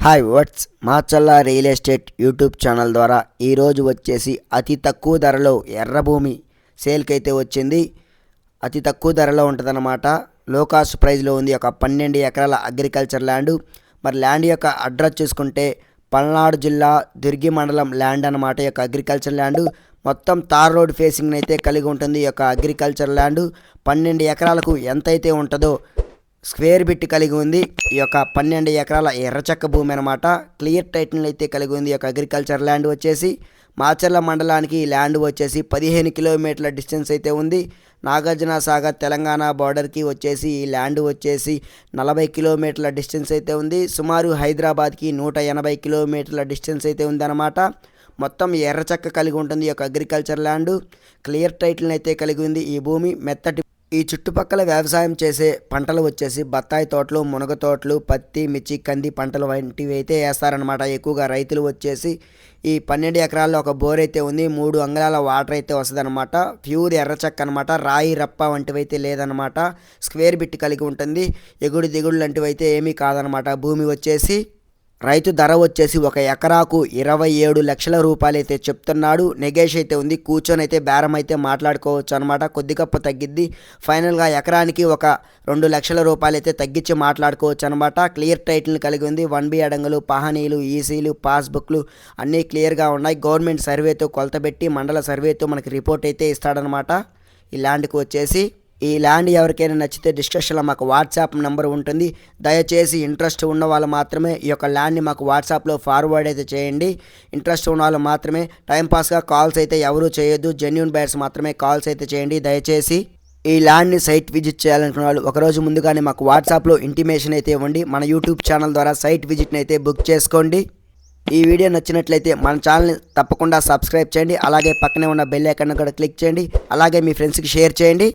Hi వాట్స్ మాచల్లా real estate YouTube channel ద్వారా ఈరోజు వచ్చేసి అతి తక్కువ ధరలో ఎర్రభూమి సేల్కి అయితే వచ్చింది. అతి తక్కువ ధరలో ఉంటుందన్నమాట. లో కాస్ట్ ప్రైస్లో ఉంది. ఒక 12 ఎకరాల అగ్రికల్చర్ ల్యాండ్. మరి ల్యాండ్ యొక్క అడ్రస్ చూసుకుంటే పల్నాడు జిల్లా దుర్గి మండలం ల్యాండ్ అన్నమాట. ఈ యొక్క అగ్రికల్చర్ ల్యాండ్ మొత్తం తార్ రోడ్ ఫేసింగ్ అయితే కలిగి ఉంటుంది. ఈ యొక్క అగ్రికల్చర్ ల్యాండ్ 12 ఎకరాలకు ఎంతైతే ఉంటుందో స్క్వేర్ బిట్ కలిగి ఉంది. ఈ యొక్క 12 ఎకరాల ఎర్రచక్క భూమి అనమాట. క్లియర్ టైటిల్ అయితే కలిగి ఉంది. ఈ యొక్క అగ్రికల్చర్ ల్యాండ్ వచ్చేసి మాచర్ల మండలానికి ఈ ల్యాండ్ వచ్చేసి 15 కిలోమీటర్ల డిస్టెన్స్ అయితే ఉంది. నాగార్జున సాగర్ తెలంగాణ బార్డర్కి వచ్చేసి ఈ ల్యాండ్ వచ్చేసి 40 కిలోమీటర్ల డిస్టెన్స్ అయితే ఉంది. సుమారు హైదరాబాద్కి 180 కిలోమీటర్ల డిస్టెన్స్ అయితే ఉందన్నమాట. మొత్తం ఎర్రచక్క కలిగి ఉంటుంది ఈ యొక్క అగ్రికల్చర్ ల్యాండ్. క్లియర్ టైటిల్ అయితే కలిగి ఉంది. ఈ భూమి మెత్తటి ఈ చుట్టుపక్కల వ్యవసాయం చేసే పంటలు వచ్చేసి బత్తాయి తోటలు, మునగ తోటలు, పత్తి, మిర్చి, కంది పంటలు వంటివి అయితే వేస్తారనమాట. ఎక్కువగా రైతులు వచ్చేసి ఈ 12 ఎకరాల్లో ఒక బోర్ అయితే ఉంది. 3 అంగుళాల వాటర్ అయితే వస్తుంది అనమాట. ప్యూర్ ఎర్రచక్క అనమాట. రాయి రప్ప వంటివి అయితే లేదనమాట. స్క్వేర్ బిట్ కలిగి ఉంటుంది. ఎగుడు దిగుడు లాంటివి అయితే ఏమీ కాదనమాట. భూమి వచ్చేసి రైతు ధర వచ్చేసి ఒక ఎకరాకు 27 లక్షల రూపాయలు అయితే చెప్తున్నాడు. నెగేష్ అయితే ఉంది. కూర్చొని అయితే బేరం అయితే మాట్లాడుకోవచ్చు అనమాట. కొద్దిగప్ప తగ్గిద్ది. ఫైనల్గా ఎకరానికి ఒక 2 లక్షల రూపాయలు అయితే తగ్గించి మాట్లాడుకోవచ్చు అనమాట. క్లియర్ టైటిల్ కలిగి ఉంది. 1B అడంగులు, పహనీలు, ఈసీలు, పాస్బుక్లు అన్నీ క్లియర్గా ఉన్నాయి. గవర్నమెంట్ సర్వేతో కొలతబెట్టి మండల సర్వేతో మనకి రిపోర్ట్ అయితే ఇస్తాడనమాట. ఈ ల్యాండ్కి వచ్చేసి ఈ ల్యాండ్ ఎవరికైనా నచ్చితే డిస్క్రిప్షన్లో మాకు వాట్సాప్ నెంబర్ ఉంటుంది. దయచేసి ఇంట్రెస్ట్ ఉన్న వాళ్ళు మాత్రమే ఈ యొక్క ల్యాండ్ని మాకు వాట్సాప్లో ఫార్వర్డ్ అయితే చేయండి. ఇంట్రెస్ట్ ఉన్న వాళ్ళు మాత్రమే. టైంపాస్గా కాల్స్ అయితే ఎవరూ చేయొద్దు. జెన్యూన్ బయర్స్ మాత్రమే కాల్స్ అయితే చేయండి దయచేసి. ఈ ల్యాండ్ని సైట్ విజిట్ చేయాలనుకున్న వాళ్ళు ఒకరోజు ముందుగానే మాకు వాట్సాప్లో ఇంటిమేషన్ అయితే ఇవ్వండి. మన యూట్యూబ్ ఛానల్ ద్వారా సైట్ విజిట్ని అయితే బుక్ చేసుకోండి. ఈ వీడియో నచ్చినట్లయితే మన ఛానల్ని తప్పకుండా సబ్స్క్రైబ్ చేయండి. అలాగే పక్కనే ఉన్న బెల్ ఐకాన్ కూడా క్లిక్ చేయండి. అలాగే మీ ఫ్రెండ్స్కి షేర్ చేయండి.